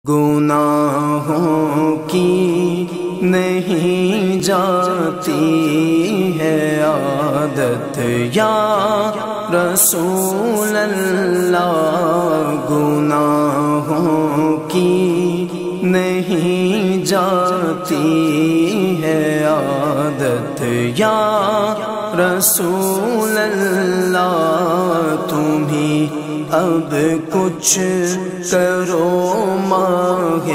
گناہوں کی نہیں جاتی ہے عادت یا رسول اللہ، گناہوں کی نہیں جاتی ہے عادت یا رسول اللہ، تمہیں اب کچھ کرو ماہ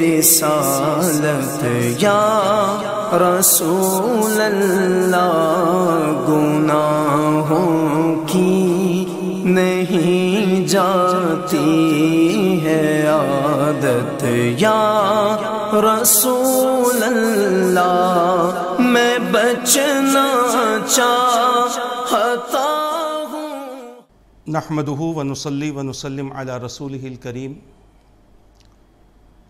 رسالت یا رسول اللہ، گناہوں کی نہیں جاتی ہے عادت یا رسول اللہ، میں بچنا چاہتا نحمدہ ونصلی ونسلم علی رسولہ الکریم،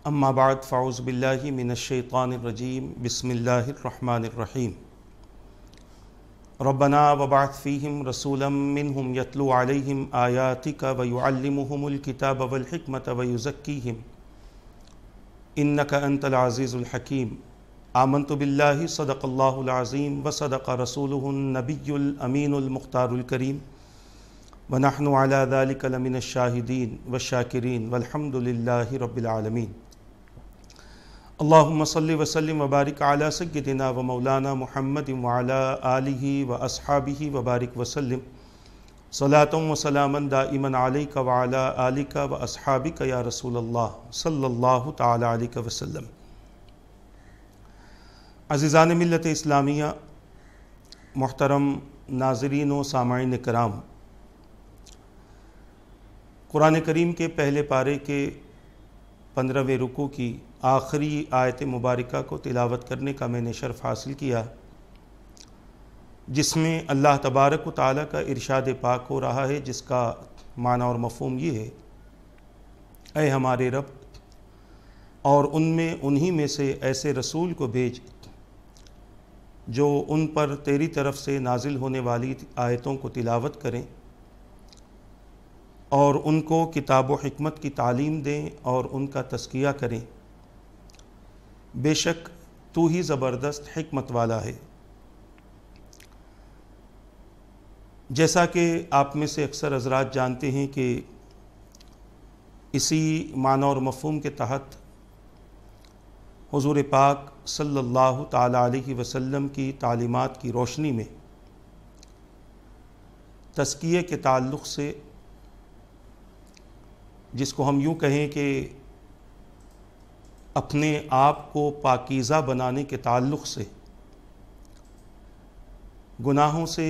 اما بعد فاعوذ باللہ من الشیطان الرجیم، بسم اللہ الرحمن الرحیم۔ ربنا وبعث فیہم رسولا منہم یتلو علیہم آیاتک ویعلمہم الکتاب والحکمت ویزکیہم انک انت العزیز الحکیم۔ آمنت باللہ صدق اللہ العظیم وصدق رسولہ النبی الامین المختار الکریم، وَنَحْنُ عَلَى ذَلِكَ لَمِنَ الشَّاهِدِينَ وَالشَّاكِرِينَ وَالْحَمْدُ لِلَّهِ رَبِّ الْعَالَمِينَ۔ اللہم صلی وسلم وبارک علی سیدنا و مولانا محمد وعلی آلہ واصحابہ وبارک وسلم، صلاۃ و سلاما دائما علیک وعلی آلک واصحابک یا رسول اللہ صلی اللہ تعالی علیہ وسلم۔ عزیزان ملت اسلامیہ، محترم ناظرین و سامعین کرام، قرآن کریم کے پہلے پارے کے 15ویں رکوع کی آخری آیت مبارکہ کو تلاوت کرنے کا میں نے شرف حاصل کیا، جس میں اللہ تبارک و تعالیٰ کا ارشاد پاک ہو رہا ہے، جس کا معنی اور مفہوم یہ ہے: اے ہمارے رب، اور ان میں انہی میں سے ایسے رسول کو بھیج جو ان پر تیری طرف سے نازل ہونے والی آیتوں کو تلاوت کریں اور ان کو کتاب و حکمت کی تعلیم دیں اور ان کا تزکیہ کریں، بے شک تو ہی زبردست حکمت والا ہے۔ جیسا کہ آپ میں سے اکثر حضرات جانتے ہیں کہ اسی معنی اور مفہوم کے تحت حضور پاک صلی اللہ تعالی علیہ وسلم کی تعلیمات کی روشنی میں تزکیے کے تعلق سے، جس کو ہم یوں کہیں کہ اپنے آپ کو پاکیزہ بنانے کے تعلق سے، گناہوں سے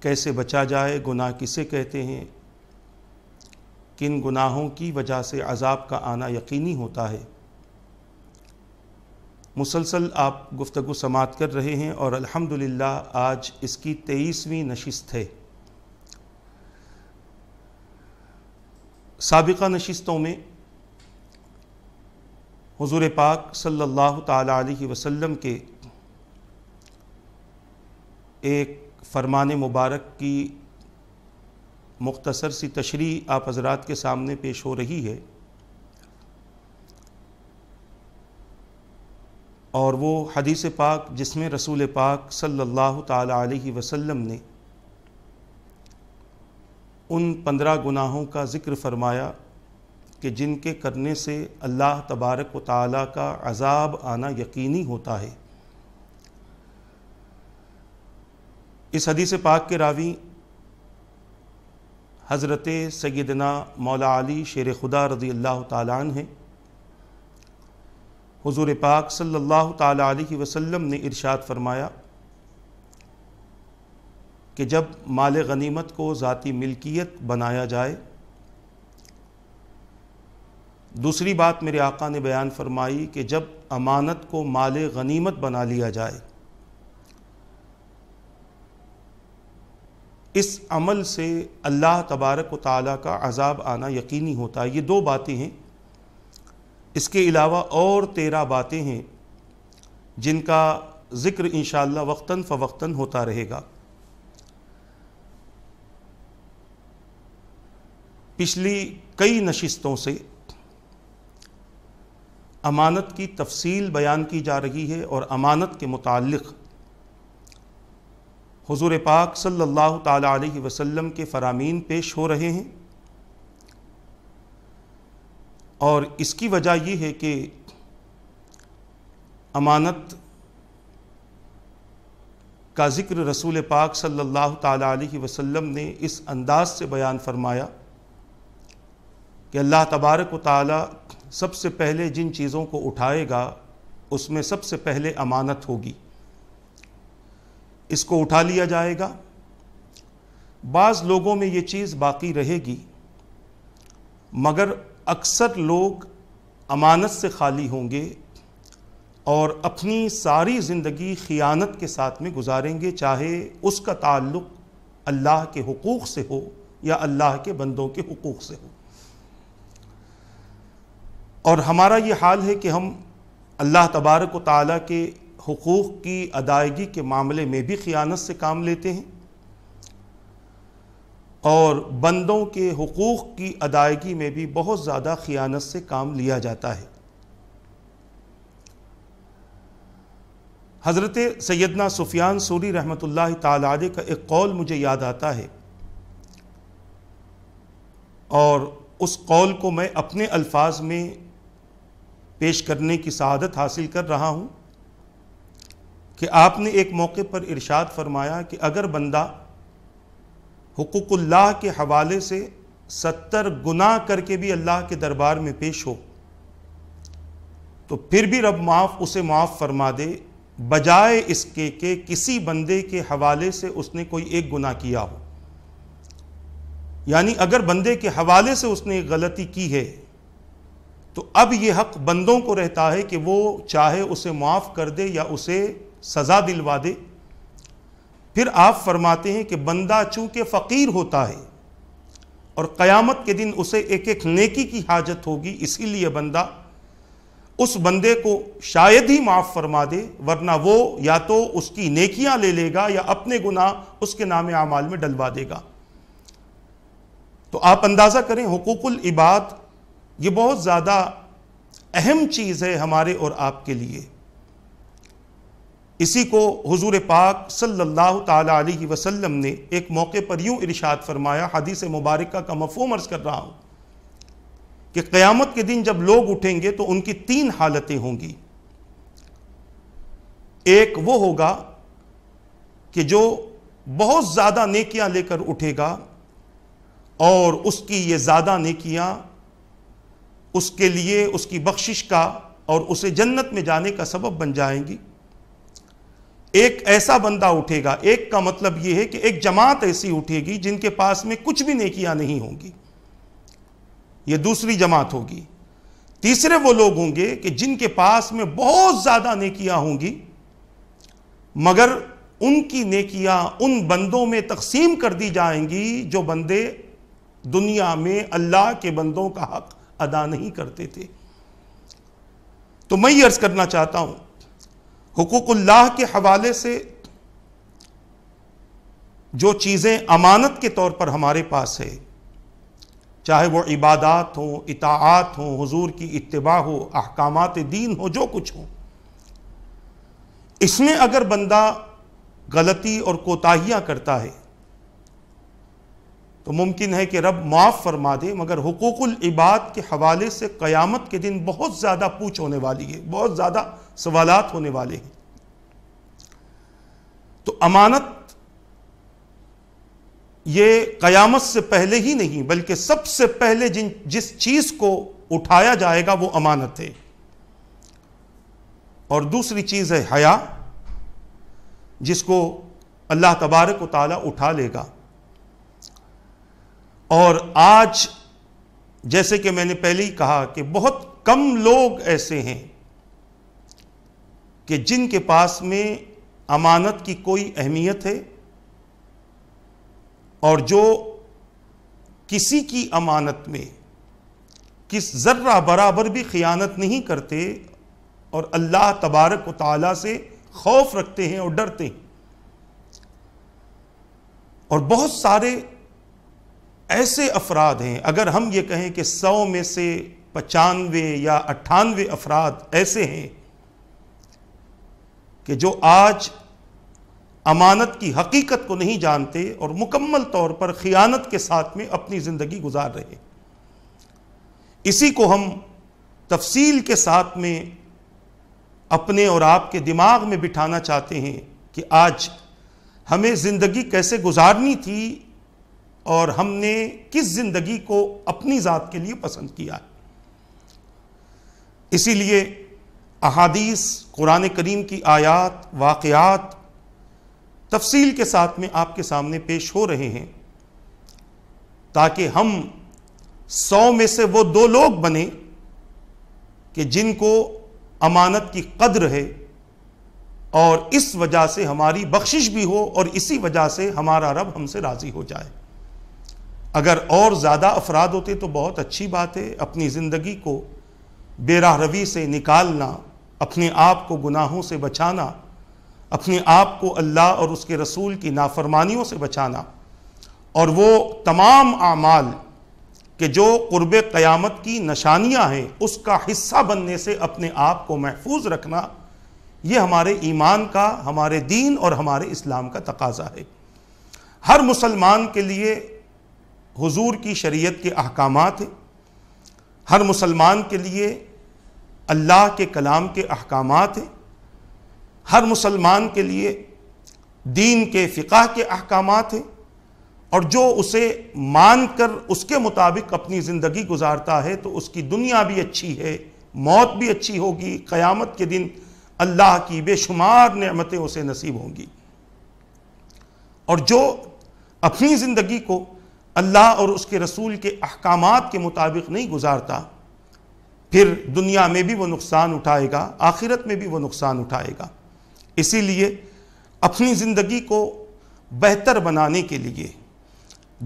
کیسے بچا جائے، گناہ کسے کہتے ہیں، کن گناہوں کی وجہ سے عذاب کا آنا یقینی ہوتا ہے، مسلسل آپ گفتگو سماعت کر رہے ہیں، اور الحمدللہ آج اس کی 23ویں نشست ہے۔ سابقہ نشستوں میں حضور پاک صلی اللہ تعالی علیہ وسلم کے ایک فرمان مبارک کی مختصر سی تشریح آپ حضرات کے سامنے پیش ہو رہی ہے، اور وہ حدیث پاک جس میں رسول پاک صلی اللہ تعالی علیہ وسلم نے ان 15 گناہوں کا ذکر فرمایا کہ جن کے کرنے سے اللہ تبارک و تعالیٰ کا عذاب آنا یقینی ہوتا ہے۔ اس حدیث پاک کے راوی حضرت سیدنا مولا علی شیر خدا رضی اللہ تعالیٰ عنہ ہیں۔ حضور پاک صلی اللہ تعالی علیہ وسلم نے ارشاد فرمایا کہ جب مال غنیمت کو ذاتی ملکیت بنایا جائے، دوسری بات میرے آقا نے بیان فرمائی کہ جب امانت کو مال غنیمت بنا لیا جائے، اس عمل سے اللہ تبارک و تعالیٰ کا عذاب آنا یقینی ہوتا ہے۔ یہ 2 باتیں ہیں، اس کے علاوہ اور 13 باتیں ہیں جن کا ذکر انشاءاللہ وقتاً فوقتاً ہوتا رہے گا۔ پچھلی کئی نشستوں سے امانت کی تفصیل بیان کی جا رہی ہے اور امانت کے متعلق حضور پاک صلی اللہ تعالی علیہ وسلم کے فرامین پیش ہو رہے ہیں، اور اس کی وجہ یہ ہے کہ امانت کا ذکر رسول پاک صلی اللہ تعالی علیہ وسلم نے اس انداز سے بیان فرمایا کہ اللہ تبارک و تعالی سب سے پہلے جن چیزوں کو اٹھائے گا اس میں سب سے پہلے امانت ہوگی، اس کو اٹھا لیا جائے گا۔ بعض لوگوں میں یہ چیز باقی رہے گی، مگر اکثر لوگ امانت سے خالی ہوں گے اور اپنی ساری زندگی خیانت کے ساتھ میں گزاریں گے، چاہے اس کا تعلق اللہ کے حقوق سے ہو یا اللہ کے بندوں کے حقوق سے ہو۔ اور ہمارا یہ حال ہے کہ ہم اللہ تبارک و تعالیٰ کے حقوق کی ادائیگی کے معاملے میں بھی خیانت سے کام لیتے ہیں، اور بندوں کے حقوق کی ادائیگی میں بھی بہت زیادہ خیانت سے کام لیا جاتا ہے۔ حضرت سیدنا سفیان ثوری رحمۃ اللہ تعالی علیہ کا ایک قول مجھے یاد آتا ہے، اور اس قول کو میں اپنے الفاظ میں پیش کرنے کی سعادت حاصل کر رہا ہوں کہ آپ نے ایک موقع پر ارشاد فرمایا کہ اگر بندہ حقوق اللہ کے حوالے سے 70 گناہ کر کے بھی اللہ کے دربار میں پیش ہو تو پھر بھی رب اسے معاف فرما دے، بجائے اس کے کہ کسی بندے کے حوالے سے اس نے کوئی ایک گناہ کیا ہو۔ یعنی اگر بندے کے حوالے سے اس نے ایک غلطی کی ہے تو اب یہ حق بندوں کو رہتا ہے کہ وہ چاہے اسے معاف کر دے یا اسے سزا دلوا دے۔ پھر آپ فرماتے ہیں کہ بندہ چونکہ فقیر ہوتا ہے اور قیامت کے دن اسے ایک ایک نیکی کی حاجت ہوگی، اسی لیے بندہ اس بندے کو شاید ہی معاف فرما دے، ورنہ وہ یا تو اس کی نیکیاں لے لے گا یا اپنے گناہ اس کے نام اعمال میں ڈلوا دے گا۔ تو آپ اندازہ کریں حقوق العباد یہ بہت زیادہ اہم چیز ہے ہمارے اور آپ کے لیے۔ اسی کو حضور پاک صلی اللہ تعالی علیہ وسلم نے ایک موقع پر یوں ارشاد فرمایا، حدیث مبارکہ کا مفہوم عرض کر رہا ہوں کہ قیامت کے دن جب لوگ اٹھیں گے تو ان کی 3 حالتیں ہوں گی۔ ایک وہ ہوگا کہ جو بہت زیادہ نیکیاں لے کر اٹھے گا اور اس کی یہ زیادہ نیکیاں اس کے لیے اس کی بخشش کا اور اسے جنت میں جانے کا سبب بن جائیں گی۔ ایک ایسا بندہ اٹھے گا، ایک کا مطلب یہ ہے کہ ایک جماعت ایسی اٹھے گی جن کے پاس میں کچھ بھی نیکیاں نہیں ہوں گی، یہ دوسری جماعت ہوگی۔ تیسرے وہ لوگ ہوں گے کہ جن کے پاس میں بہت زیادہ نیکیاں ہوں گی، مگر ان کی نیکیاں ان بندوں میں تقسیم کر دی جائیں گی جو بندے دنیا میں اللہ کے بندوں کا حق ادا نہیں کرتے تھے۔ تو میں یہ عرض کرنا چاہتا ہوں حقوق اللہ کے حوالے سے جو چیزیں امانت کے طور پر ہمارے پاس ہے، چاہے وہ عبادات ہوں، اطاعات ہوں، حضور کی اتباع ہو، احکامات دین ہو، جو کچھ ہو، اس میں اگر بندہ غلطی اور کوتاہیاں کرتا ہے تو ممکن ہے کہ رب معاف فرما دے، مگر حقوق العباد کے حوالے سے قیامت کے دن بہت زیادہ پوچھ ہونے والی ہے، بہت زیادہ سوالات ہونے والے ہیں۔ تو امانت یہ قیامت سے پہلے ہی نہیں بلکہ سب سے پہلے جس چیز کو اٹھایا جائے گا وہ امانت ہے۔ اور دوسری چیز ہے حیا، جس کو اللہ تبارک و تعالی اٹھا لے گا۔ اور آج جیسے کہ میں نے پہلے ہی کہا کہ بہت کم لوگ ایسے ہیں کہ جن کے پاس میں امانت کی کوئی اہمیت ہے اور جو کسی کی امانت میں کس ذرہ برابر بھی خیانت نہیں کرتے اور اللہ تبارک و تعالی سے خوف رکھتے ہیں اور ڈرتے ہیں۔ اور بہت سارے ایسے افراد ہیں، اگر ہم یہ کہیں کہ 100 میں سے 95 یا 98 افراد ایسے ہیں کہ جو آج امانت کی حقیقت کو نہیں جانتے اور مکمل طور پر خیانت کے ساتھ میں اپنی زندگی گزار رہے ہیں۔ اسی کو ہم تفصیل کے ساتھ میں اپنے اور آپ کے دماغ میں بٹھانا چاہتے ہیں کہ آج ہمیں زندگی کیسے گزارنی تھی اور ہم نے کس زندگی کو اپنی ذات کے لیے پسند کیا۔ اسی لیے احادیث، قرآن کریم کی آیات، واقعات تفصیل کے ساتھ میں آپ کے سامنے پیش ہو رہے ہیں تاکہ ہم 100 میں سے وہ 2 لوگ بنیں کہ جن کو امانت کی قدر ہے اور اس وجہ سے ہماری بخشش بھی ہو اور اسی وجہ سے ہمارا رب ہم سے راضی ہو جائے۔ اگر اور زیادہ افراد ہوتے تو بہت اچھی بات ہے، اپنی زندگی کو بے راہ روی سے نکالنا، اپنے آپ کو گناہوں سے بچانا، اپنے آپ کو اللہ اور اس کے رسول کی نافرمانیوں سے بچانا، اور وہ تمام اعمال کہ جو قرب قیامت کی نشانیاں ہیں اس کا حصہ بننے سے اپنے آپ کو محفوظ رکھنا، یہ ہمارے ایمان کا، ہمارے دین اور ہمارے اسلام کا تقاضا ہے۔ ہر مسلمان کے لیے حضور کی شریعت کے احکامات ہیں، ہر مسلمان کے لیے اللہ کے کلام کے احکامات ہیں، ہر مسلمان کے لیے دین کے فقہ کے احکامات ہیں، اور جو اسے مان کر اس کے مطابق اپنی زندگی گزارتا ہے تو اس کی دنیا بھی اچھی ہے، موت بھی اچھی ہوگی، قیامت کے دن اللہ کی بے شمار نعمتیں اسے نصیب ہوں گی۔ اور جو اپنی زندگی کو اللہ اور اس کے رسول کے احکامات کے مطابق نہیں گزارتا، پھر دنیا میں بھی وہ نقصان اٹھائے گا، آخرت میں بھی وہ نقصان اٹھائے گا۔ اسی لیے اپنی زندگی کو بہتر بنانے کے لیے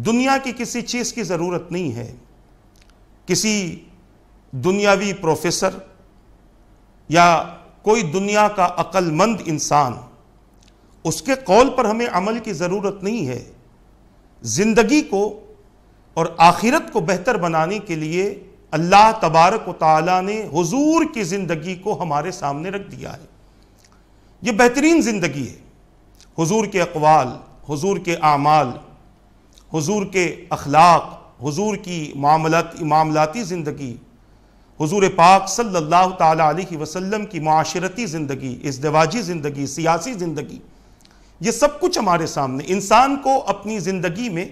دنیا کی کسی چیز کی ضرورت نہیں ہے۔ کسی دنیاوی پروفیسر یا کوئی دنیا کا عقل مند انسان، اس کے قول پر ہمیں عمل کی ضرورت نہیں ہے۔ زندگی کو اور آخرت کو بہتر بنانے کے لیے اللہ تبارک و تعالیٰ نے حضور کی زندگی کو ہمارے سامنے رکھ دیا ہے۔ یہ بہترین زندگی ہے۔ حضور کے اقوال، حضور کے اعمال، حضور کے اخلاق، حضور کی معاملاتی زندگی، حضور پاک صلی اللہ تعالیٰ علیہ وسلم کی معاشرتی زندگی، ازدواجی زندگی، سیاسی زندگی، یہ سب کچھ ہمارے سامنے۔ انسان کو اپنی زندگی میں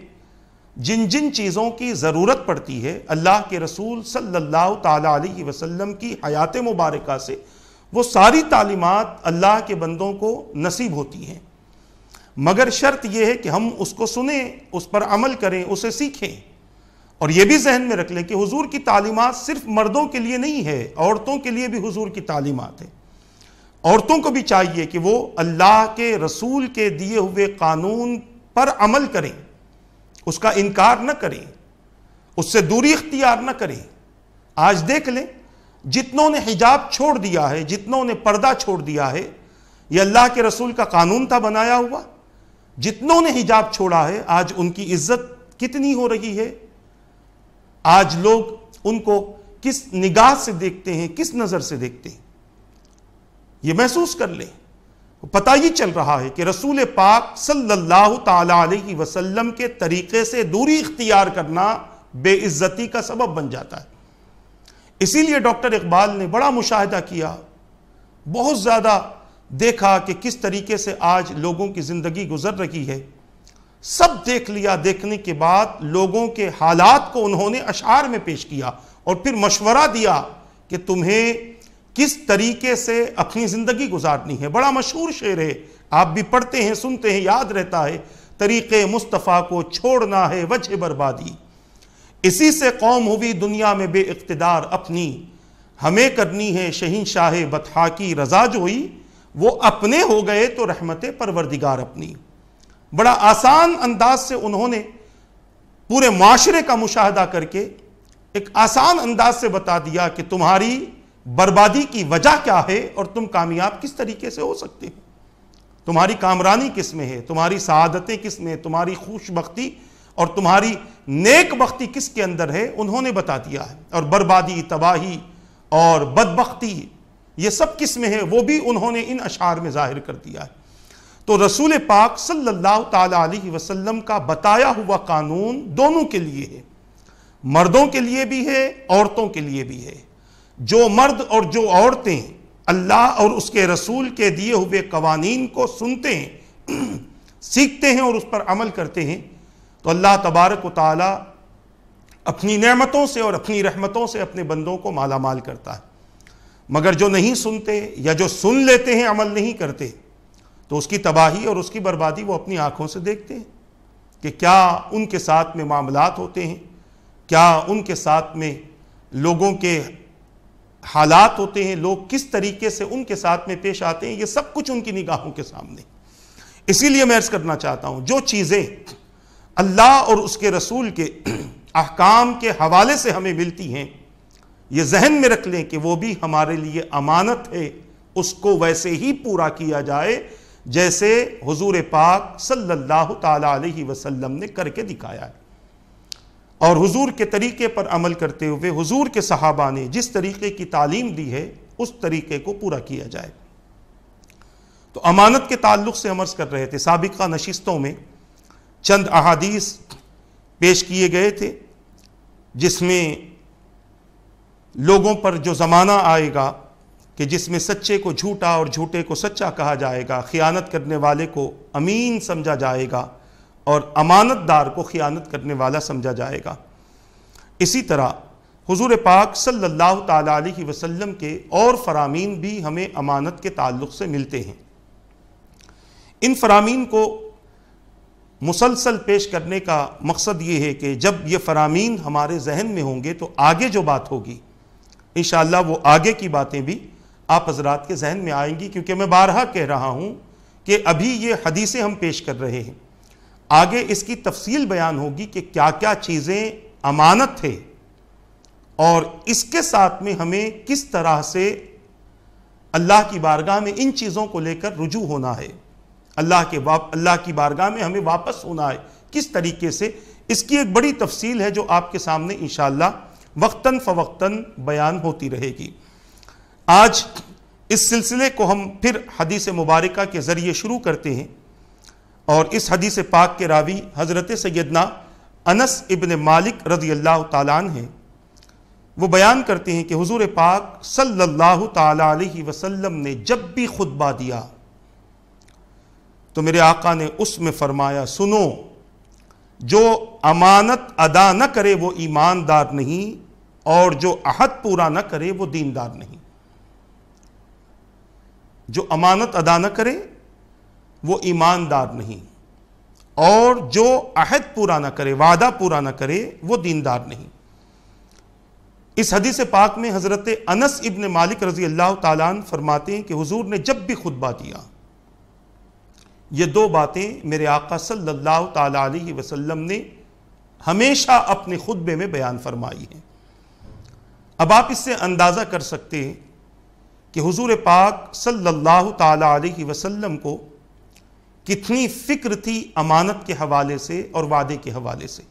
جن جن چیزوں کی ضرورت پڑتی ہے اللہ کے رسول صلی اللہ تعالیٰ علیہ وسلم کی حیات مبارکہ سے وہ ساری تعلیمات اللہ کے بندوں کو نصیب ہوتی ہیں، مگر شرط یہ ہے کہ ہم اس کو سنیں، اس پر عمل کریں، اسے سیکھیں۔ اور یہ بھی ذہن میں رکھ لیں کہ حضور کی تعلیمات صرف مردوں کے لیے نہیں ہے، عورتوں کے لیے بھی حضور کی تعلیمات ہیں۔ عورتوں کو بھی چاہیے کہ وہ اللہ کے رسول کے دیے ہوئے قانون پر عمل کریں، اس کا انکار نہ کریں، اس سے دوری اختیار نہ کریں۔ آج دیکھ لیں، جتنوں نے حجاب چھوڑ دیا ہے، جتنوں نے پردہ چھوڑ دیا ہے، یہ اللہ کے رسول کا قانون تھا بنایا ہوا۔ جتنوں نے حجاب چھوڑا ہے آج ان کی عزت کتنی ہو رہی ہے، آج لوگ ان کو کس نگاہ سے دیکھتے ہیں، کس نظر سے دیکھتے ہیں، یہ محسوس کر لیں۔ پتہ یہ چل رہا ہے کہ رسول پاک صلی اللہ تعالی علیہ وسلم کے طریقے سے دوری اختیار کرنا بے عزتی کا سبب بن جاتا ہے۔ اسی لیے ڈاکٹر اقبال نے بڑا مشاہدہ کیا، بہت زیادہ دیکھا کہ کس طریقے سے آج لوگوں کی زندگی گزر رہی ہے۔ سب دیکھ لیا، دیکھنے کے بعد لوگوں کے حالات کو انہوں نے اشعار میں پیش کیا اور پھر مشورہ دیا کہ تمہیں کس طریقے سے اپنی زندگی گزارنی ہے۔ بڑا مشہور شعر ہے، آپ بھی پڑھتے ہیں، سنتے ہیں، یاد رہتا ہے، طریقے مصطفیٰ کو چھوڑنا ہے وجہ بربادی، اسی سے قوم ہوئی دنیا میں بے اقتدار اپنی، ہمیں کرنی ہے شہنشاہ بطحا کی رضا جوئی، وہ اپنے ہو گئے تو رحمت پروردگار اپنی۔ بڑا آسان انداز سے انہوں نے پورے معاشرے کا مشاہدہ کر کے ایک آسان انداز سے بتا دیا کہ تمہاری بربادی کی وجہ کیا ہے اور تم کامیاب کس طریقے سے ہو سکتے ہو، تمہاری کامرانی کس میں ہے، تمہاری سعادتیں کس میں ہے، تمہاری خوش بختی اور تمہاری نیک بختی کس کے اندر ہے انہوں نے بتا دیا ہے، اور بربادی، تباہی اور بدبختی یہ سب کس میں ہے وہ بھی انہوں نے ان اشعار میں ظاہر کر دیا ہے۔ تو رسول پاک صلی اللہ تعالی علیہ وسلم کا بتایا ہوا قانون دونوں کے لیے ہے، مردوں کے لیے بھی ہے، عورتوں کے لیے بھی ہے۔ جو مرد اور جو عورتیں اللہ اور اس کے رسول کے دیے ہوئے قوانین کو سنتے ہیں، سیکھتے ہیں اور اس پر عمل کرتے ہیں، تو اللہ تبارک و تعالی اپنی نعمتوں سے اور اپنی رحمتوں سے اپنے بندوں کو مالا مال کرتا ہے۔ مگر جو نہیں سنتے یا جو سن لیتے ہیں عمل نہیں کرتے، تو اس کی تباہی اور اس کی بربادی وہ اپنی آنکھوں سے دیکھتے ہیں کہ کیا ان کے ساتھ میں معاملات ہوتے ہیں، کیا ان کے ساتھ میں لوگوں کے حالات ہوتے ہیں، لوگ کس طریقے سے ان کے ساتھ میں پیش آتے ہیں، یہ سب کچھ ان کی نگاہوں کے سامنے۔ اسی لیے میں عرض کرنا چاہتا ہوں، جو چیزیں اللہ اور اس کے رسول کے احکام کے حوالے سے ہمیں ملتی ہیں، یہ ذہن میں رکھ لیں کہ وہ بھی ہمارے لیے امانت ہے، اس کو ویسے ہی پورا کیا جائے جیسے حضور پاک صلی اللہ تعالی علیہ وسلم نے کر کے دکھایا ہے، اور حضور کے طریقے پر عمل کرتے ہوئے حضور کے صحابہ نے جس طریقے کی تعلیم دی ہے اس طریقے کو پورا کیا جائے۔ تو امانت کے تعلق سے ہم عرض کر رہے تھے، سابقہ نشستوں میں چند احادیث پیش کیے گئے تھے جس میں لوگوں پر جو زمانہ آئے گا کہ جس میں سچے کو جھوٹا اور جھوٹے کو سچا کہا جائے گا، خیانت کرنے والے کو امین سمجھا جائے گا اور امانت دار کو خیانت کرنے والا سمجھا جائے گا۔ اسی طرح حضور پاک صلی اللہ تعالی علیہ وسلم کے اور فرامین بھی ہمیں امانت کے تعلق سے ملتے ہیں۔ ان فرامین کو مسلسل پیش کرنے کا مقصد یہ ہے کہ جب یہ فرامین ہمارے ذہن میں ہوں گے تو آگے جو بات ہوگی انشاءاللہ وہ آگے کی باتیں بھی آپ حضرات کے ذہن میں آئیں گی، کیونکہ میں بارہا کہہ رہا ہوں کہ ابھی یہ حدیثیں ہم پیش کر رہے ہیں، آگے اس کی تفصیل بیان ہوگی کہ کیا کیا چیزیں امانت ہے اور اس کے ساتھ میں ہمیں کس طرح سے اللہ کی بارگاہ میں ان چیزوں کو لے کر رجوع ہونا ہے، اللہ کی بارگاہ میں ہمیں واپس ہونا ہے کس طریقے سے، اس کی ایک بڑی تفصیل ہے جو آپ کے سامنے انشاءاللہ وقتاً فوقتاً بیان ہوتی رہے گی۔ آج اس سلسلے کو ہم پھر حدیث مبارکہ کے ذریعے شروع کرتے ہیں، اور اس حدیث پاک کے راوی حضرت سیدنا انس ابن مالک رضی اللہ تعالیٰ عنہ ہیں۔ وہ بیان کرتے ہیں کہ حضور پاک صلی اللہ تعالی علیہ وسلم نے جب بھی خطبہ دیا تو میرے آقا نے اس میں فرمایا، سنو، جو امانت ادا نہ کرے وہ ایماندار نہیں، اور جو عہد پورا نہ کرے وہ دیندار نہیں۔ جو امانت ادا نہ کرے وہ ایماندار نہیں، اور جو عہد پورا نہ کرے، وعدہ پورا نہ کرے وہ دیندار نہیں۔ اس حدیث پاک میں حضرت انس ابن مالک رضی اللہ تعالیٰ عنہ فرماتے ہیں کہ حضور نے جب بھی خطبہ دیا یہ دو باتیں میرے آقا صلی اللہ تعالی علیہ وسلم نے ہمیشہ اپنے خطبے میں بیان فرمائی ہیں۔ اب آپ اس سے اندازہ کر سکتے ہیں کہ حضور پاک صلی اللہ تعالی علیہ وسلم کو کتنی فکر تھی امانت کے حوالے سے اور وعدے کے حوالے سے۔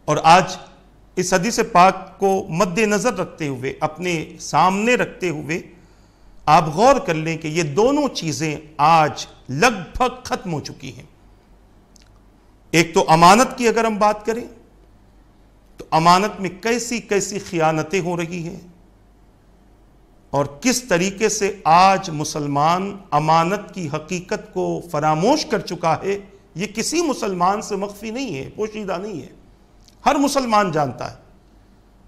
اور آج اس حدیث پاک کو مد نظر رکھتے ہوئے، اپنے سامنے رکھتے ہوئے آپ غور کر لیں کہ یہ دونوں چیزیں آج لگ بھگ ختم ہو چکی ہیں۔ ایک تو امانت کی اگر ہم بات کریں تو امانت میں کیسی کیسی خیانتیں ہو رہی ہیں، اور کس طریقے سے آج مسلمان امانت کی حقیقت کو فراموش کر چکا ہے، یہ کسی مسلمان سے مخفی نہیں ہے، پوشیدہ نہیں ہے۔ ہر مسلمان جانتا ہے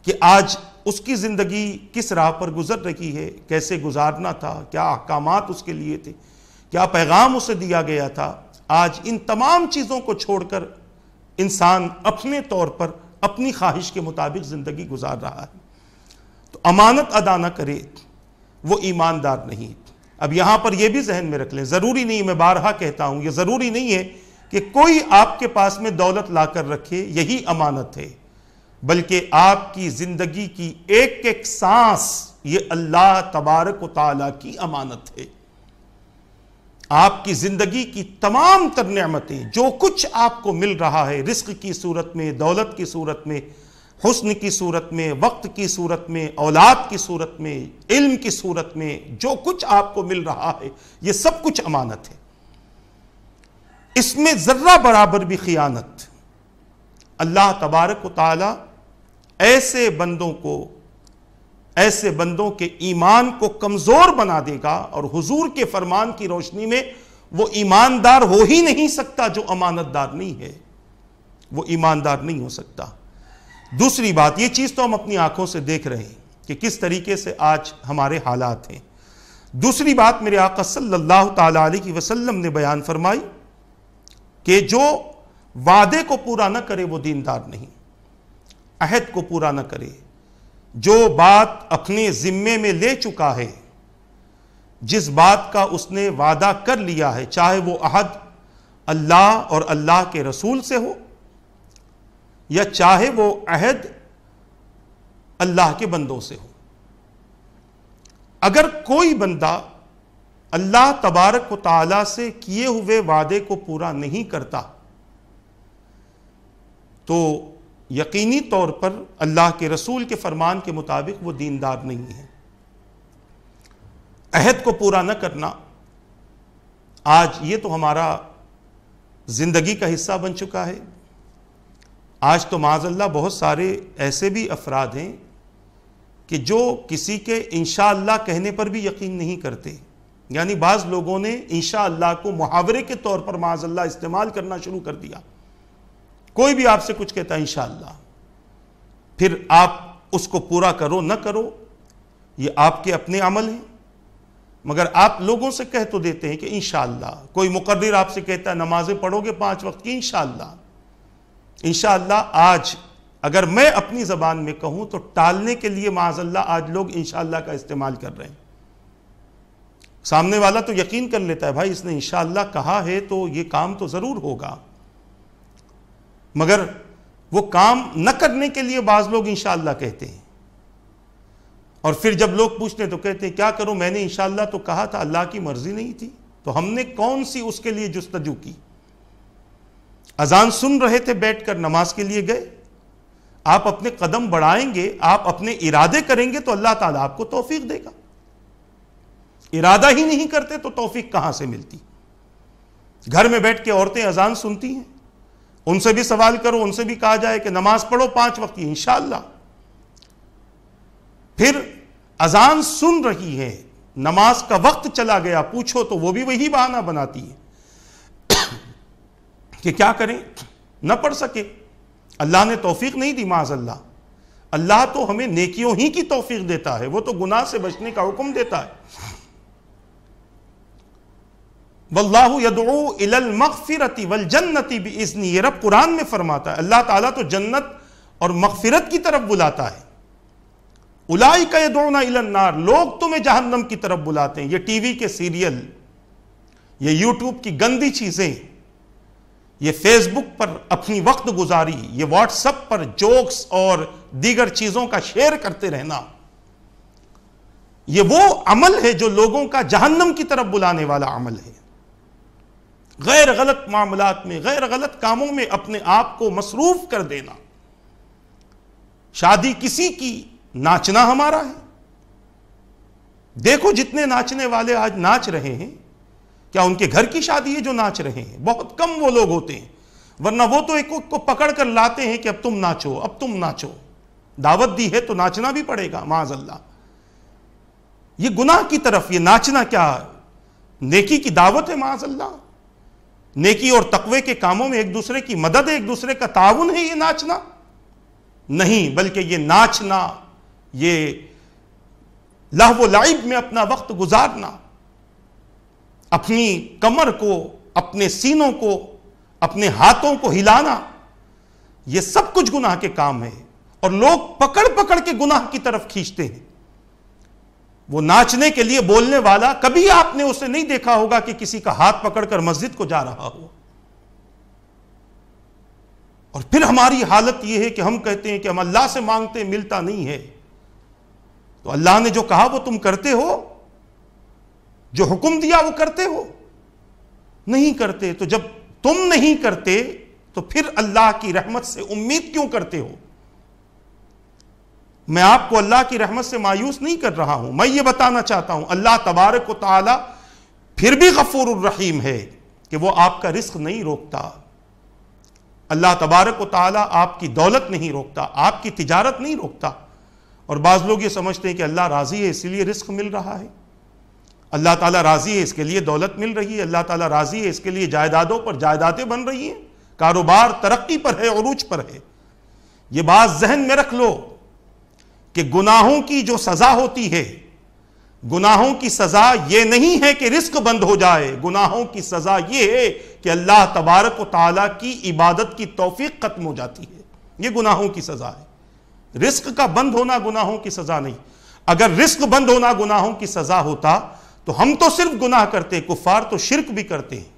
کہ آج اس کی زندگی کس راہ پر گزر رہی ہے، کیسے گزارنا تھا، کیا احکامات اس کے لیے تھے، کیا پیغام اسے دیا گیا تھا۔ آج ان تمام چیزوں کو چھوڑ کر انسان اپنے طور پر اپنی خواہش کے مطابق زندگی گزار رہا ہے۔ تو امانت ادا نہ کرے وہ ایماندار نہیں۔ اب یہاں پر یہ بھی ذہن میں رکھ لیں، ضروری نہیں، میں بارہا کہتا ہوں، یہ ضروری نہیں ہے کہ کوئی آپ کے پاس میں دولت لا کر رکھے یہی امانت ہے، بلکہ آپ کی زندگی کی ایک ایک سانس یہ اللہ تبارک و تعالیٰ کی امانت ہے۔ آپ کی زندگی کی تمام تر نعمتیں، جو کچھ آپ کو مل رہا ہے، رزق کی صورت میں، دولت کی صورت میں، حسن کی صورت میں، وقت کی صورت میں، اولاد کی صورت میں، علم کی صورت میں، جو کچھ آپ کو مل رہا ہے، یہ سب کچھ امانت ہے۔ اس میں ذرہ برابر بھی خیانت اللہ تبارک و تعالی ایسے بندوں کے ایمان کو کمزور بنا دے گا، اور حضور کے فرمان کی روشنی میں وہ ایماندار ہو ہی نہیں سکتا جو امانت دار نہیں ہے، وہ ایماندار نہیں ہو سکتا۔ دوسری بات، یہ چیز تو ہم اپنی آنکھوں سے دیکھ رہے ہیں کہ کس طریقے سے آج ہمارے حالات ہیں۔ دوسری بات میرے آقا صلی اللہ تعالی علیہ وسلم نے بیان فرمائی کہ جو وعدے کو پورا نہ کرے وہ دیندار نہیں، عہد کو پورا نہ کرے، جو بات اپنے ذمے میں لے چکا ہے، جس بات کا اس نے وعدہ کر لیا ہے، چاہے وہ عہد اللہ اور اللہ کے رسول سے ہو یا چاہے وہ عہد اللہ کے بندوں سے ہو، اگر کوئی بندہ اللہ تبارک و تعالی سے کیے ہوئے وعدے کو پورا نہیں کرتا تو یقینی طور پر اللہ کے رسول کے فرمان کے مطابق وہ دیندار نہیں ہے۔ عہد کو پورا نہ کرنا آج یہ تو ہمارا زندگی کا حصہ بن چکا ہے۔ آج تو معاذ اللہ بہت سارے ایسے بھی افراد ہیں کہ جو کسی کے انشاءاللہ کہنے پر بھی یقین نہیں کرتے، یعنی بعض لوگوں نے انشاءاللہ کو محاورے کے طور پر معاذ اللہ استعمال کرنا شروع کر دیا۔ کوئی بھی آپ سے کچھ کہتا ہے انشاءاللہ، پھر آپ اس کو پورا کرو نہ کرو یہ آپ کے اپنے عمل ہیں، مگر آپ لوگوں سے کہہ تو دیتے ہیں کہ انشاءاللہ۔ کوئی مقرر آپ سے کہتا ہے نمازیں پڑھو گے 5 وقت کی، انشاءاللہ۔ انشاءاللہ آج اگر میں اپنی زبان میں کہوں تو ٹالنے کے لیے معاذ اللہ آج لوگ انشاءاللہ کا استعمال کر رہے ہیں۔ سامنے والا تو یقین کر لیتا ہے بھائی اس نے انشاءاللہ کہا ہے تو یہ کام تو ضرور ہوگا، مگر وہ کام نہ کرنے کے لیے بعض لوگ انشاءاللہ کہتے ہیں، اور پھر جب لوگ پوچھتے ہیں تو کہتے ہیں کیا کروں، میں نے انشاءاللہ تو کہا تھا، اللہ کی مرضی نہیں تھی تو ہم نے کون سی اس کے لیے جستجو کی۔ اذان سن رہے تھے بیٹھ کر، نماز کے لیے گئے، آپ اپنے قدم بڑھائیں گے، آپ اپنے ارادے کریں گے تو اللہ تعالیٰ آپ کو توفیق دے گا۔ ارادہ ہی نہیں کرتے تو توفیق کہاں سے ملتی؟ گھر میں بیٹھ کے عورتیں اذان سنتی ہیں، ان سے بھی سوال کرو، ان سے بھی کہا جائے کہ نماز پڑھو 5 وقت کی، انشاءاللہ۔ پھر اذان سن رہی ہے، نماز کا وقت چلا گیا، پوچھو تو وہ بھی وہی بہانہ بناتی ہے کہ کیا کریں، نہ پڑھ سکے، اللہ نے توفیق نہیں دی معاذ اللہ۔ اللہ تو ہمیں نیکیوں ہی کی توفیق دیتا ہے، وہ تو گناہ سے بچنے کا حکم دیتا ہے۔ واللہ یدعو الی المغفرۃ والجنۃ باذنہ، یہ رب قرآن میں فرماتا ہے اللہ تعالیٰ تو جنت اور مغفرت کی طرف بلاتا ہے۔ اولئک یدعون الی النار، لوگ تمہیں جہنم کی طرف بلاتے ہیں۔ یہ ٹی وی کے سیریل، یہ یوٹیوب کی گندی چیزیں، یہ فیس بک پر اپنی وقت گزاری، یہ واٹس ایپ پر جوکس اور دیگر چیزوں کا شیئر کرتے رہنا، یہ وہ عمل ہے جو لوگوں کا جہنم کی طرف بلانے والا عمل ہے۔ غیر غلط معاملات میں، غیر غلط کاموں میں اپنے آپ کو مصروف کر دینا، شادی کسی کی، ناچنا ہمارا ہے۔ دیکھو جتنے ناچنے والے آج ناچ رہے ہیں، کیا ان کے گھر کی شادی ہے جو ناچ رہے ہیں؟ بہت کم وہ لوگ ہوتے ہیں، ورنہ وہ تو ایک کو پکڑ کر لاتے ہیں کہ اب تم ناچو، اب تم ناچو، دعوت دی ہے تو ناچنا بھی پڑے گا معاذ اللہ۔ یہ گناہ کی طرف، یہ ناچنا کیا نیکی کی دعوت ہے معاذ اللہ؟ نیکی اور تقوی کے کاموں میں ایک دوسرے کی مدد ہے، ایک دوسرے کا تعاون ہے یہ ناچنا؟ نہیں، بلکہ یہ ناچنا، یہ لہو و لعب میں اپنا وقت گزارنا، اپنی کمر کو، اپنے سینوں کو، اپنے ہاتھوں کو ہلانا، یہ سب کچھ گناہ کے کام ہے، اور لوگ پکڑ پکڑ کے گناہ کی طرف کھینچتے ہیں۔ وہ ناچنے کے لیے بولنے والا، کبھی آپ نے اسے نہیں دیکھا ہوگا کہ کسی کا ہاتھ پکڑ کر مسجد کو جا رہا ہو۔ اور پھر ہماری حالت یہ ہے کہ ہم کہتے ہیں کہ ہم اللہ سے مانگتے ہیں، ملتا نہیں ہے۔ تو اللہ نے جو کہا وہ تم کرتے ہو، جو حکم دیا وہ کرتے ہو، نہیں کرتے، تو جب تم نہیں کرتے تو پھر اللہ کی رحمت سے امید کیوں کرتے ہو؟ میں آپ کو اللہ کی رحمت سے مایوس نہیں کر رہا ہوں، میں یہ بتانا چاہتا ہوں اللہ تبارک و تعالی پھر بھی غفور الرحیم ہے کہ وہ آپ کا رزق نہیں روکتا، اللہ تبارک و تعالی آپ کی دولت نہیں روکتا، آپ کی تجارت نہیں روکتا۔ اور بعض لوگ یہ سمجھتے ہیں کہ اللہ راضی ہے اس لیے رزق مل رہا ہے، اللہ تعالیٰ راضی ہے اس کے لیے دولت مل رہی ہے، اللہ تعالیٰ راضی ہے اس کے لیے جائیدادوں پر جائیدادیں بن رہی ہیں، کاروبار ترقی پر ہے، عروج پر ہے۔ یہ بات ذہن میں رکھ لو کہ گناہوں کی جو سزا ہوتی ہے، گناہوں کی سزا یہ نہیں ہے کہ رزق بند ہو جائے، گناہوں کی سزا یہ ہے کہ اللہ تبارک و تعالیٰ کی عبادت کی توفیق ختم ہو جاتی ہے، یہ گناہوں کی سزا ہے۔ رزق کا بند ہونا گناہوں کی سزا نہیں۔ اگر رزق بند ہونا گناہوں کی سزا ہوتا تو ہم تو صرف گناہ کرتے، کفار تو شرک بھی کرتے ہیں،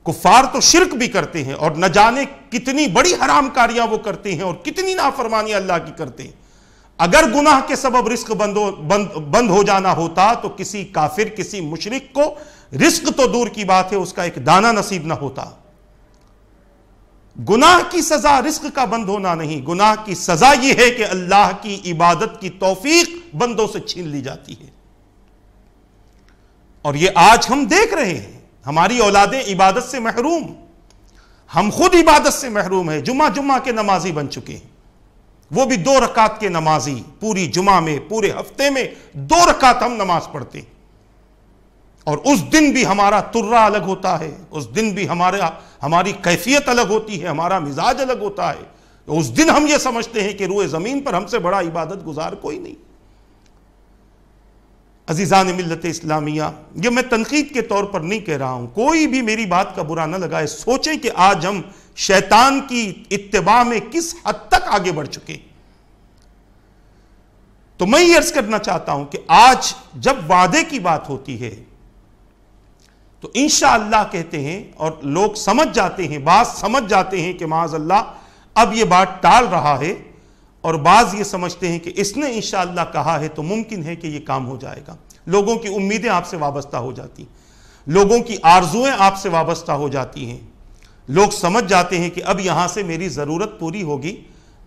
کفار تو شرک بھی کرتے ہیں اور نہ جانے کتنی بڑی حرام کاریاں وہ کرتے ہیں اور کتنی نافرمانی اللہ کی کرتے ہیں۔ اگر گناہ کے سبب رزق بند ہو جانا ہوتا تو کسی کافر، کسی مشرک کو رزق تو دور کی بات ہے اس کا ایک دانہ نصیب نہ ہوتا۔ گناہ کی سزا رزق کا بند ہونا نہیں، گناہ کی سزا یہ ہے کہ اللہ کی عبادت کی توفیق بندوں سے چھین لی جاتی ہے۔ اور یہ آج ہم دیکھ رہے ہیں، ہماری اولادیں عبادت سے محروم، ہم خود عبادت سے محروم ہیں۔ جمعہ کے نمازی بن چکے ہیں، وہ بھی 2 رکعت کے نمازی، پوری جمعہ میں، پورے ہفتے میں 2 رکعت ہم نماز پڑھتے ہیں، اور اس دن بھی ہمارا ترہ الگ ہوتا ہے، اس دن بھی ہماری کیفیت الگ ہوتی ہے، ہمارا مزاج الگ ہوتا ہے۔ اس دن ہم یہ سمجھتے ہیں کہ روئے زمین پر ہم سے بڑا عبادت گزار کوئی نہیں۔ عزیزان ملت اسلامیہ، یہ میں تنقید کے طور پر نہیں کہہ رہا ہوں، کوئی بھی میری بات کا برا نہ لگائے، سوچیں کہ آج ہم شیطان کی اتباع میں کس حد تک آگے بڑھ چکے۔ تو میں یہ عرض کرنا چاہتا ہوں کہ آج جب وعدے کی بات ہوتی ہے تو انشاءاللہ کہتے ہیں اور لوگ سمجھ جاتے ہیں، بعض سمجھ جاتے ہیں کہ معاذ اللہ اب یہ بات ٹال رہا ہے، اور بعض یہ سمجھتے ہیں کہ اس نے انشاءاللہ کہا ہے تو ممکن ہے کہ یہ کام ہو جائے گا۔ لوگوں کی امیدیں آپ سے وابستہ ہو جاتی ہیں، لوگوں کی آرزویں آپ سے وابستہ ہو جاتی ہیں، لوگ سمجھ جاتے ہیں کہ اب یہاں سے میری ضرورت پوری ہوگی،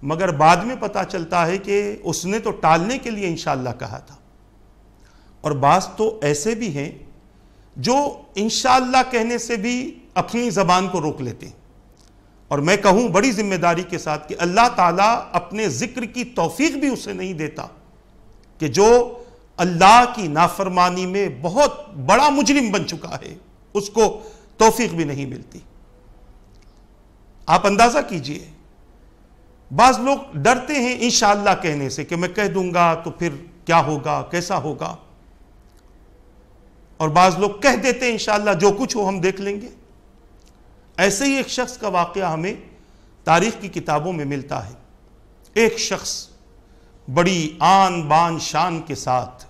مگر بعد میں پتہ چلتا ہے کہ اس نے تو ٹالنے کے لیے انشاءاللہ کہا تھا۔ اور بعض تو ایسے بھی ہیں جو انشاءاللہ کہنے سے بھی اپنی زبان کو روک لیتے ہیں، اور میں کہوں بڑی ذمہ داری کے ساتھ کہ اللہ تعالیٰ اپنے ذکر کی توفیق بھی اسے نہیں دیتا کہ جو اللہ کی نافرمانی میں بہت بڑا مجرم بن چکا ہے، اس کو توفیق بھی نہیں ملتی۔ آپ اندازہ کیجئے، بعض لوگ ڈرتے ہیں انشاءاللہ کہنے سے کہ میں کہہ دوں گا تو پھر کیا ہوگا، کیسا ہوگا، اور بعض لوگ کہہ دیتے ہیں انشاءاللہ جو کچھ ہو ہم دیکھ لیں گے۔ ایسے ہی ایک شخص کا واقعہ ہمیں تاریخ کی کتابوں میں ملتا ہے۔ ایک شخص بڑی آن بان شان کے ساتھ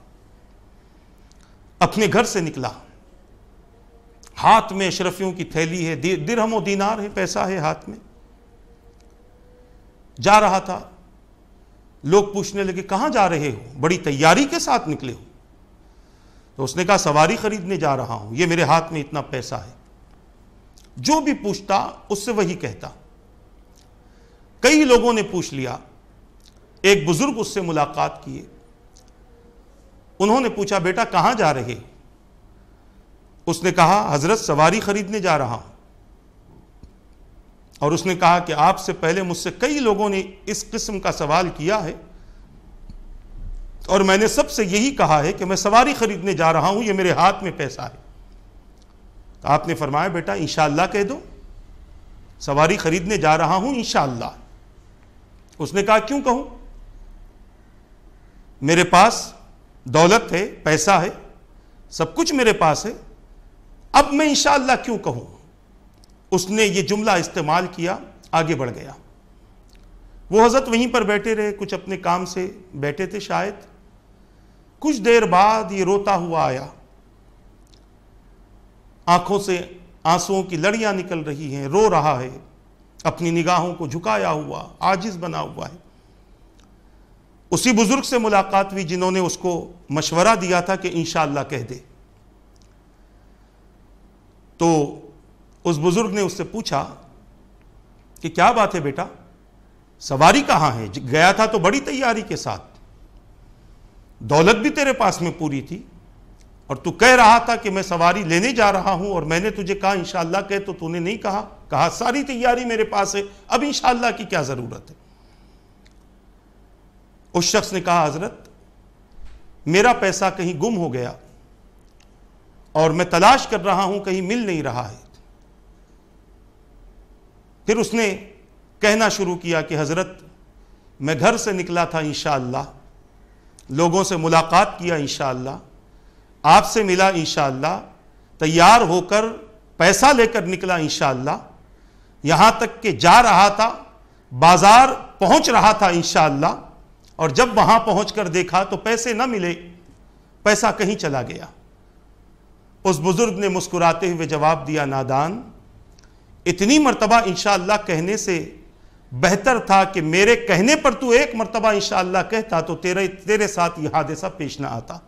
اپنے گھر سے نکلا، ہاتھ میں اشرفیوں کی تھیلی ہے، درہم و دینار ہے، پیسہ ہے ہاتھ میں، جا رہا تھا۔ لوگ پوچھنے لگے کہاں جا رہے ہو، بڑی تیاری کے ساتھ نکلے ہو؟ تو اس نے کہا سواری خریدنے جا رہا ہوں، یہ میرے ہاتھ میں اتنا پیسہ ہے۔ جو بھی پوچھتا اس سے وہی کہتا۔ کئی لوگوں نے پوچھ لیا، ایک بزرگ اس سے ملاقات کیے، انہوں نے پوچھا بیٹا کہاں جا رہے؟ اس نے کہا حضرت سواری خریدنے جا رہا ہوں۔ اور اس نے کہا کہ آپ سے پہلے مجھ سے کئی لوگوں نے اس قسم کا سوال کیا ہے اور میں نے سب سے یہی کہا ہے کہ میں سواری خریدنے جا رہا ہوں، یہ میرے ہاتھ میں پیسہ ہے۔ تو آپ نے فرمایا بیٹا انشاءاللہ کہہ دو، سواری خریدنے جا رہا ہوں انشاءاللہ۔ اس نے کہا کیوں کہوں، میرے پاس دولت ہے، پیسہ ہے، سب کچھ میرے پاس ہے، اب میں انشاءاللہ کیوں کہوں؟ اس نے یہ جملہ استعمال کیا، آگے بڑھ گیا۔ وہ حضرت وہیں پر بیٹھے رہے، کچھ اپنے کام سے بیٹھے تھے شاید۔ کچھ دیر بعد یہ روتا ہوا آیا، آنکھوں سے آنسوؤں کی لڑیاں نکل رہی ہیں، رو رہا ہے، اپنی نگاہوں کو جھکایا ہوا، عاجز بنا ہوا ہے۔ اسی بزرگ سے ملاقات ہوئی جنہوں نے اس کو مشورہ دیا تھا کہ انشاءاللہ کہہ دے۔ تو اس بزرگ نے اس سے پوچھا کہ کیا بات ہے بیٹا، سواری کہاں ہے؟ گیا تھا تو بڑی تیاری کے ساتھ، دولت بھی تیرے پاس میں پوری تھی، اور تو کہہ رہا تھا کہ میں سواری لینے جا رہا ہوں، اور میں نے تجھے کہا انشاءاللہ کہ تو نے نہیں کہا ساری تیاری میرے پاس ہے، اب انشاءاللہ کی کیا ضرورت ہے؟ اس شخص نے کہا حضرت میرا پیسہ کہیں گم ہو گیا اور میں تلاش کر رہا ہوں، کہیں مل نہیں رہا ہے۔ پھر اس نے کہنا شروع کیا کہ حضرت میں گھر سے نکلا تھا انشاءاللہ، لوگوں سے ملاقات کیا انشاءاللہ، آپ سے ملا انشاءاللہ، تیار ہو کر پیسہ لے کر نکلا انشاءاللہ، یہاں تک کہ جا رہا تھا، بازار پہنچ رہا تھا انشاءاللہ، اور جب وہاں پہنچ کر دیکھا تو پیسے نہ ملے، پیسہ کہیں چلا گیا۔ اس بزرگ نے مسکراتے ہوئے جواب دیا نادان، اتنی مرتبہ انشاءاللہ کہنے سے بہتر تھا کہ میرے کہنے پر تو ایک مرتبہ انشاءاللہ کہتا تو تیرے ساتھ یہ حادثہ پیش نہ آتا۔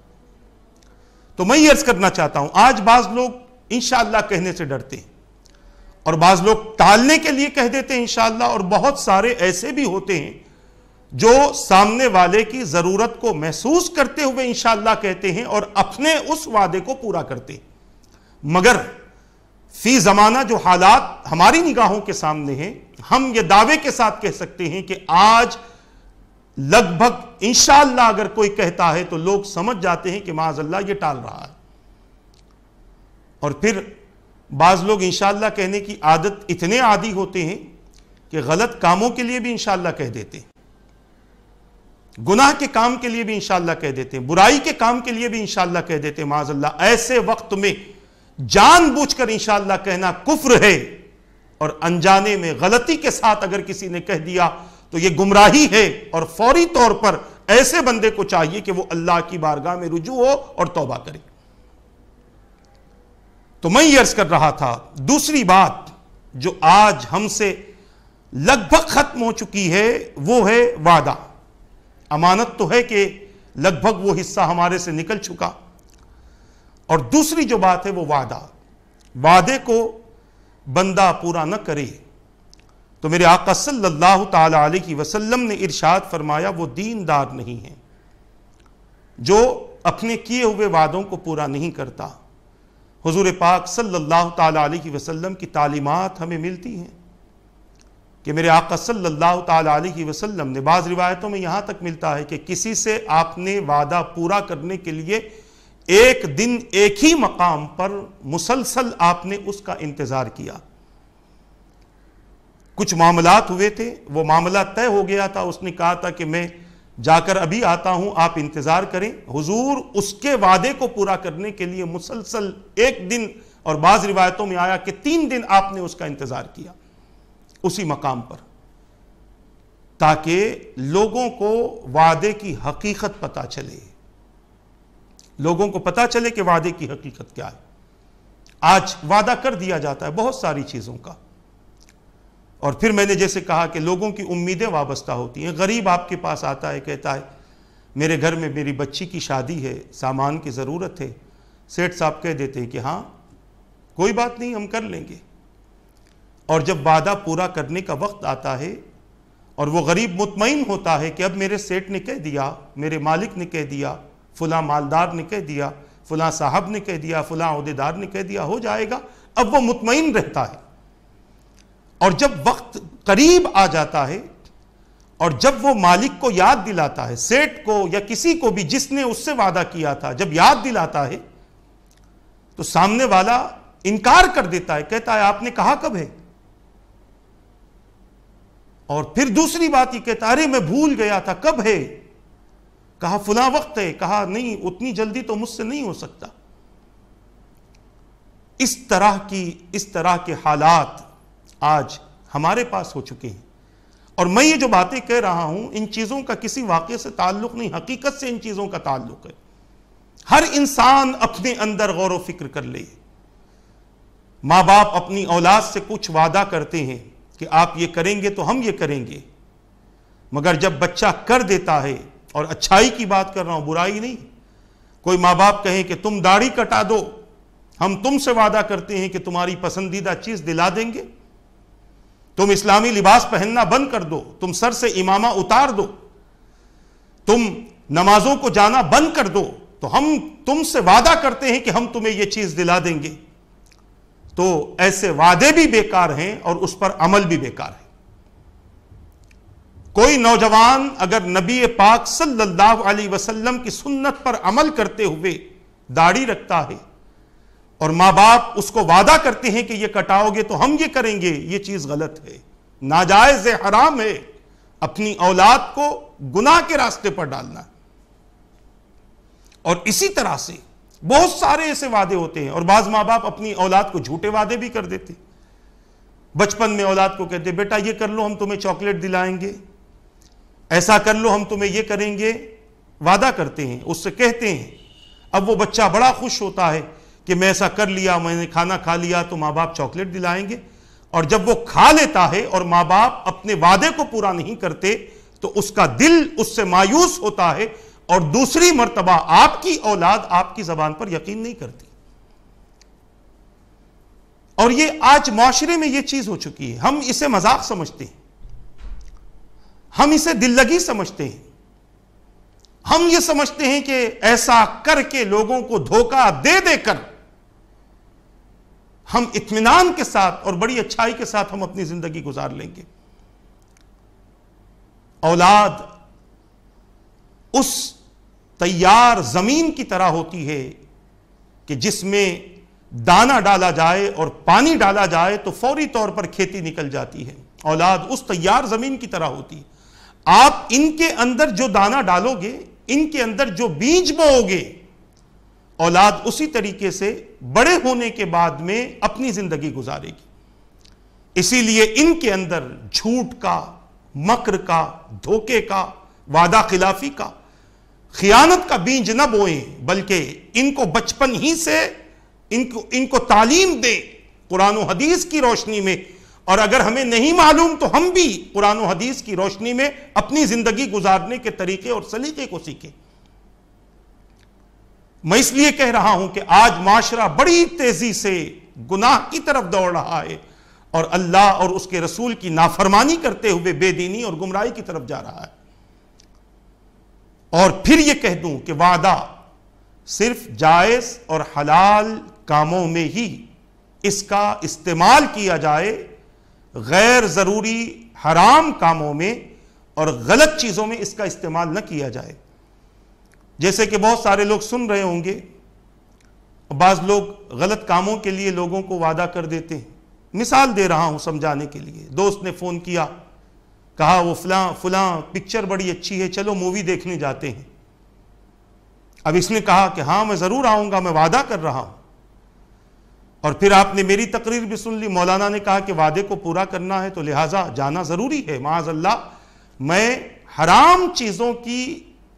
تو میں یہ عرض کرنا چاہتا ہوں، آج بعض لوگ انشاءاللہ کہنے سے ڈرتے ہیں اور بعض لوگ ٹالنے کے لیے کہہ دیتے ہیں انشاءاللہ، اور بہت سارے ایسے بھی ہوتے ہیں جو سامنے والے کی ضرورت کو محسوس کرتے ہوئے انشاءاللہ کہتے ہیں اور اپنے اس وعدے کو پورا کرتے ہیں، مگر فی زمانہ جو حالات ہماری نگاہوں کے سامنے ہیں، ہم یہ دعوے کے ساتھ کہہ سکتے ہیں کہ آج لگ بھگ انشاءاللہ اگر کوئی کہتا ہے تو لوگ سمجھ جاتے ہیں کہ معاذ اللہ یہ ٹال رہا ہے۔ اور پھر بعض لوگ انشاءاللہ کہنے کی عادت اتنے عادی ہوتے ہیں کہ غلط کاموں کے لیے بھی انشاءاللہ کہہ دیتے ہیں، گناہ کے کام کے لیے بھی انشاءاللہ کہہ دیتے ہیں، برائی کے کام کے لیے بھی انشاءاللہ کہہ دیتے ہیں معاذ اللہ۔ ایسے وقت میں جان بوجھ کر انشاءاللہ کہنا کفر ہے، اور انجانے میں غلطی کے ساتھ اگر کسی نے کہہ دیا تو یہ گمراہی ہے، اور فوری طور پر ایسے بندے کو چاہیے کہ وہ اللہ کی بارگاہ میں رجوع ہو اور توبہ کرے۔ تو میں یہ عرض کر رہا تھا، دوسری بات جو آج ہم سے لگ بھگ ختم ہو چکی ہے وہ ہے وعدہ۔ امانت تو ہے کہ لگ بھگ وہ حصہ ہمارے سے نکل چکا، اور دوسری جو بات ہے وہ وعدہ۔ وعدے کو بندہ پورا نہ کرے تو میرے آقا صلی اللہ تعالی علیہ وسلم نے ارشاد فرمایا وہ دیندار نہیں ہے جو اپنے کیے ہوئے وعدوں کو پورا نہیں کرتا۔ حضور پاک صلی اللہ تعالی علیہ وسلم کی تعلیمات ہمیں ملتی ہیں کہ میرے آقا صلی اللہ تعالی علیہ وسلم نے، بعض روایتوں میں یہاں تک ملتا ہے کہ کسی سے آپ نے وعدہ پورا کرنے کے لیے ایک دن ایک ہی مقام پر مسلسل آپ نے اس کا انتظار کیا۔ کچھ معاملات ہوئے تھے، وہ معاملہ طے ہو گیا تھا، اس نے کہا تھا کہ میں جا کر ابھی آتا ہوں، آپ انتظار کریں۔ حضور اس کے وعدے کو پورا کرنے کے لیے مسلسل ایک دن، اور بعض روایتوں میں آیا کہ 3 دن آپ نے اس کا انتظار کیا اسی مقام پر، تاکہ لوگوں کو وعدے کی حقیقت پتہ چلے، لوگوں کو پتہ چلے کہ وعدے کی حقیقت کیا ہے۔ آج وعدہ کر دیا جاتا ہے بہت ساری چیزوں کا، اور پھر میں نے جیسے کہا کہ لوگوں کی امیدیں وابستہ ہوتی ہیں۔ غریب آپ کے پاس آتا ہے، کہتا ہے میرے گھر میں میری بچی کی شادی ہے، سامان کی ضرورت ہے، سیٹھ صاحب کہہ دیتے ہیں کہ ہاں کوئی بات نہیں، ہم کر لیں گے، اور جب وعدہ پورا کرنے کا وقت آتا ہے اور وہ غریب مطمئن ہوتا ہے کہ اب میرے سیٹھ نے کہہ دیا، میرے مالک نے کہہ دیا، فلاں مالدار نے کہہ دیا، فلاں صاحب نے کہہ دیا، فلاں عہدیدار نے کہہ دیا، ہو جائے گا، اب وہ مطمئن رہتا ہے۔ اور جب وقت قریب آ جاتا ہے اور جب وہ مالک کو یاد دلاتا ہے، سیٹھ کو یا کسی کو بھی جس نے اس سے وعدہ کیا تھا، جب یاد دلاتا ہے تو سامنے والا انکار کر دیتا ہے، کہتا ہے آپ نے کہا کب ہے؟ اور پھر دوسری بات یہ کہتا ہے ارے میں بھول گیا تھا، کب ہے؟ کہا فلاں وقت ہے، کہا نہیں اتنی جلدی تو مجھ سے نہیں ہو سکتا۔ اس طرح کے حالات آج ہمارے پاس ہو چکے ہیں، اور میں یہ جو باتیں کہہ رہا ہوں ان چیزوں کا کسی واقعے سے تعلق نہیں، حقیقت سے ان چیزوں کا تعلق ہے۔ ہر انسان اپنے اندر غور و فکر کر لے۔ ماں باپ اپنی اولاد سے کچھ وعدہ کرتے ہیں کہ آپ یہ کریں گے تو ہم یہ کریں گے، مگر جب بچہ کر دیتا ہے، اور اچھائی کی بات کر رہا ہوں، برائی نہیں، کوئی ماں باپ کہیں کہ تم داڑھی کٹا دو ہم تم سے وعدہ کرتے ہیں کہ تمہاری پسندیدہ چیز دلا دیں گے، تم اسلامی لباس پہننا بند کر دو، تم سر سے امامہ اتار دو، تم نمازوں کو جانا بند کر دو، تو ہم تم سے وعدہ کرتے ہیں کہ ہم تمہیں یہ چیز دلا دیں گے۔ تو ایسے وعدے بھی بیکار ہیں اور اس پر عمل بھی بیکار ہے۔ کوئی نوجوان اگر نبی پاک صلی اللہ علیہ وسلم کی سنت پر عمل کرتے ہوئے داڑھی رکھتا ہے اور ماں باپ اس کو وعدہ کرتے ہیں کہ یہ کٹاؤ گے تو ہم یہ کریں گے، یہ چیز غلط ہے، ناجائز ہے، حرام ہے، اپنی اولاد کو گناہ کے راستے پر ڈالنا۔ اور اسی طرح سے بہت سارے ایسے وعدے ہوتے ہیں، اور بعض ماں باپ اپنی اولاد کو جھوٹے وعدے بھی کر دیتے۔ بچپن میں اولاد کو کہتے بیٹا یہ کر لو ہم تمہیں چاکلیٹ دلائیں گے، ایسا کر لو ہم تمہیں یہ کریں گے، وعدہ کرتے ہیں، اس سے کہتے ہیں۔ اب وہ بچہ بڑا خوش ہوتا ہے کہ میں ایسا کر لیا، میں نے کھانا کھا لیا تو ماں باپ چاکلیٹ دلائیں گے، اور جب وہ کھا لیتا ہے اور ماں باپ اپنے وعدے کو پورا نہیں کرتے تو اس کا دل اس سے مایوس ہوتا ہے، اور دوسری مرتبہ آپ کی اولاد آپ کی زبان پر یقین نہیں کرتی۔ اور یہ آج معاشرے میں یہ چیز ہو چکی ہے، ہم اسے مذاق سمجھتے ہیں، ہم اسے دل لگی سمجھتے ہیں، ہم یہ سمجھتے ہیں کہ ایسا کر کے لوگوں کو دھوکہ دے دے کر ہم اطمینان کے ساتھ اور بڑی اچھائی کے ساتھ ہم اپنی زندگی گزار لیں گے۔ اولاد اس تیار زمین کی طرح ہوتی ہے کہ جس میں دانہ ڈالا جائے اور پانی ڈالا جائے تو فوری طور پر کھیتی نکل جاتی ہے۔ اولاد اس تیار زمین کی طرح ہوتی ہے، آپ ان کے اندر جو دانہ ڈالو گے، ان کے اندر جو بیج بوؤ گے، اولاد اسی طریقے سے بڑے ہونے کے بعد میں اپنی زندگی گزارے گی۔ اسی لیے ان کے اندر جھوٹ کا، مکر کا، دھوکے کا، وعدہ خلافی کا، خیانت کا بیج نہ بوئیں، بلکہ ان کو بچپن ہی سے ان کو تعلیم دیں قرآن و حدیث کی روشنی میں، اور اگر ہمیں نہیں معلوم تو ہم بھی قرآن و حدیث کی روشنی میں اپنی زندگی گزارنے کے طریقے اور سلیقے کو سیکھیں۔ میں اس لیے کہہ رہا ہوں کہ آج معاشرہ بڑی تیزی سے گناہ کی طرف دوڑ رہا ہے، اور اللہ اور اس کے رسول کی نافرمانی کرتے ہوئے بے دینی اور گمراہی کی طرف جا رہا ہے۔ اور پھر یہ کہہ دوں کہ وعدہ صرف جائز اور حلال کاموں میں ہی اس کا استعمال کیا جائے، غیر ضروری حرام کاموں میں اور غلط چیزوں میں اس کا استعمال نہ کیا جائے۔ جیسے کہ بہت سارے لوگ سن رہے ہوں گے، بعض لوگ غلط کاموں کے لیے لوگوں کو وعدہ کر دیتے ہیں۔ مثال دے رہا ہوں سمجھانے کے لیے، دوست نے فون کیا، کہا وہ فلاں پکچر بڑی اچھی ہے، چلو مووی دیکھنے جاتے ہیں۔ اب اس نے کہا کہ ہاں میں ضرور آؤں گا، میں وعدہ کر رہا ہوں، اور پھر آپ نے میری تقریر بھی سن لی، مولانا نے کہا کہ وعدے کو پورا کرنا ہے تو لہٰذا جانا ضروری ہے۔ معاذ اللہ، میں حرام چیزوں کی،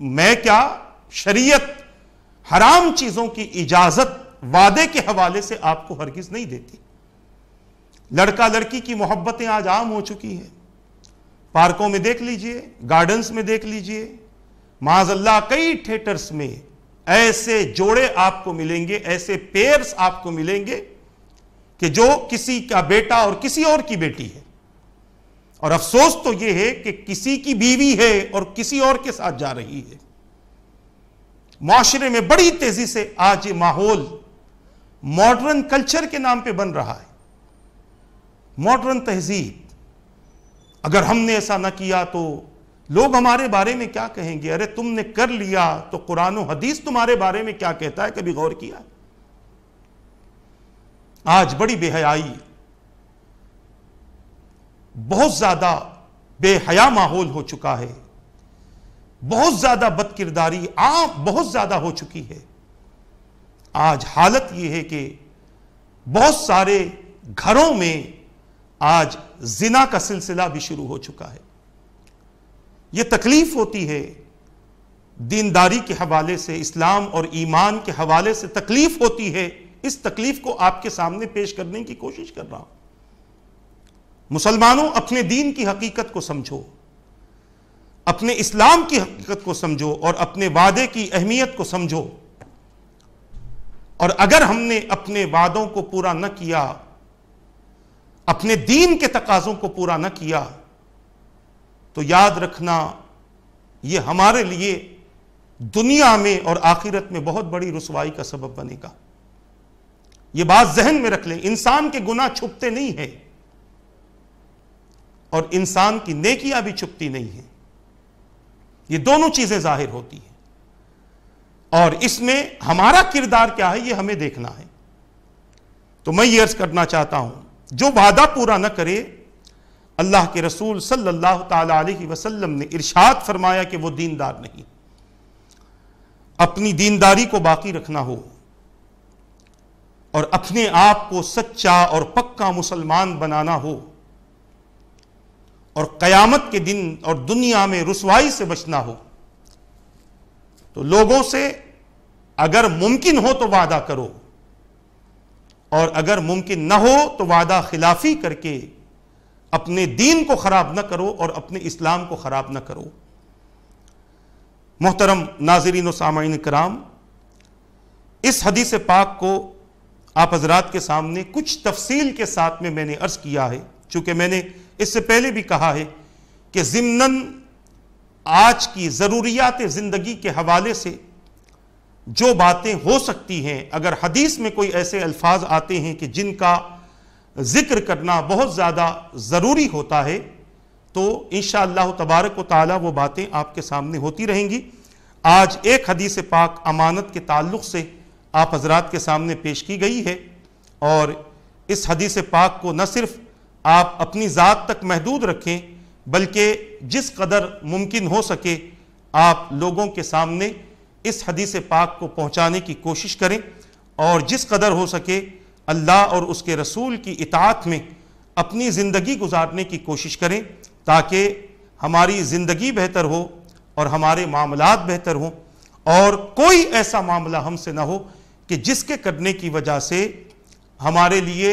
میں کیا، شریعت حرام چیزوں کی اجازت وعدے کے حوالے سے آپ کو ہرگز نہیں دیتی۔ لڑکا لڑکی کی محبتیں آج عام ہو چکی ہیں، پارکوں میں دیکھ لیجئے، گارڈنز میں دیکھ لیجئے، معاذ اللہ کئی تھیٹرز میں ایسے جوڑے آپ کو ملیں گے، ایسے پیئرز آپ کو ملیں گے کہ جو کسی کا بیٹا اور کسی اور کی بیٹی ہے، اور افسوس تو یہ ہے کہ کسی کی بیوی ہے اور کسی اور کے ساتھ جا رہی ہے۔ معاشرے میں بڑی تیزی سے آج یہ ماحول ماڈرن کلچر کے نام پہ بن رہا ہے، ماڈرن تہذیب۔ اگر ہم نے ایسا نہ کیا تو لوگ ہمارے بارے میں کیا کہیں گے؟ ارے تم نے کر لیا تو قرآن و حدیث تمہارے بارے میں کیا کہتا ہے، کبھی غور کیا؟ آج بڑی بے حیائی، بہت زیادہ بے حیا ماحول ہو چکا ہے، بہت زیادہ بد کرداری عام بہت زیادہ ہو چکی ہے۔ آج حالت یہ ہے کہ بہت سارے گھروں میں آج زنا کا سلسلہ بھی شروع ہو چکا ہے۔ یہ تکلیف ہوتی ہے، دینداری کے حوالے سے، اسلام اور ایمان کے حوالے سے تکلیف ہوتی ہے۔ اس تکلیف کو آپ کے سامنے پیش کرنے کی کوشش کر رہا ہوں۔ مسلمانوں، اپنے دین کی حقیقت کو سمجھو، اپنے اسلام کی حقیقت کو سمجھو، اور اپنے وعدے کی اہمیت کو سمجھو، اور اگر ہم نے اپنے وعدوں کو پورا نہ کیا، اپنے دین کے تقاضوں کو پورا نہ کیا، تو یاد رکھنا یہ ہمارے لیے دنیا میں اور آخرت میں بہت بڑی رسوائی کا سبب بنے گا۔ یہ بات ذہن میں رکھ لیں، انسان کے گناہ چھپتے نہیں ہیں اور انسان کی نیکیاں بھی چھپتی نہیں ہیں، یہ دونوں چیزیں ظاہر ہوتی ہیں، اور اس میں ہمارا کردار کیا ہے یہ ہمیں دیکھنا ہے۔ تو میں یہ عرض کرنا چاہتا ہوں، جو وعدہ پورا نہ کرے، اللہ کے رسول صلی اللہ تعالی علیہ وسلم نے ارشاد فرمایا کہ وہ دیندار نہیں۔ اپنی دینداری کو باقی رکھنا ہو اور اپنے آپ کو سچا اور پکا مسلمان بنانا ہو اور قیامت کے دن اور دنیا میں رسوائی سے بچنا ہو، تو لوگوں سے اگر ممکن ہو تو وعدہ کرو، اور اگر ممکن نہ ہو تو وعدہ خلافی کر کے اپنے دین کو خراب نہ کرو اور اپنے اسلام کو خراب نہ کرو۔ محترم ناظرین و سامعین کرام، اس حدیث پاک کو آپ حضرات کے سامنے کچھ تفصیل کے ساتھ میں نے عرض کیا ہے، چونکہ میں نے اس سے پہلے بھی کہا ہے کہ ضمناً آج کی ضروریات زندگی کے حوالے سے جو باتیں ہو سکتی ہیں، اگر حدیث میں کوئی ایسے الفاظ آتے ہیں کہ جن کا ذکر کرنا بہت زیادہ ضروری ہوتا ہے، تو انشاءاللہ تبارک و تعالی وہ باتیں آپ کے سامنے ہوتی رہیں گی۔ آج ایک حدیث پاک امانت کے تعلق سے آپ حضرات کے سامنے پیش کی گئی ہے، اور اس حدیث پاک کو نہ صرف آپ اپنی ذات تک محدود رکھیں، بلکہ جس قدر ممکن ہو سکے آپ لوگوں کے سامنے اس حدیث پاک کو پہنچانے کی کوشش کریں، اور جس قدر ہو سکے اللہ اور اس کے رسول کی اطاعت میں اپنی زندگی گزارنے کی کوشش کریں، تاکہ ہماری زندگی بہتر ہو اور ہمارے معاملات بہتر ہوں، اور کوئی ایسا معاملہ ہم سے نہ ہو کہ جس کے کرنے کی وجہ سے ہمارے لیے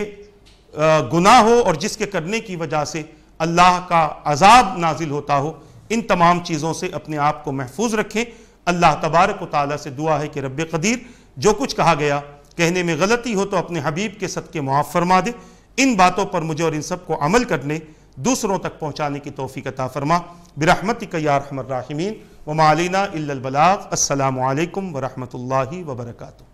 گناہ ہو اور جس کے کرنے کی وجہ سے اللہ کا عذاب نازل ہوتا ہو۔ ان تمام چیزوں سے اپنے آپ کو محفوظ رکھیں۔ اللہ تبارک و تعالیٰ سے دعا ہے کہ رب قدیر جو کچھ کہا گیا کہنے میں غلطی ہو تو اپنے حبیب کے صدقے معاف فرما دے، ان باتوں پر مجھے اور ان سب کو عمل کرنے، دوسروں تک پہنچانے کی توفیق عطا فرما، برحمتک یا ارحم الراحمین، وما علینا الا البلاغ۔ السلام علیکم ورحمۃ اللہ وبرکاتہ۔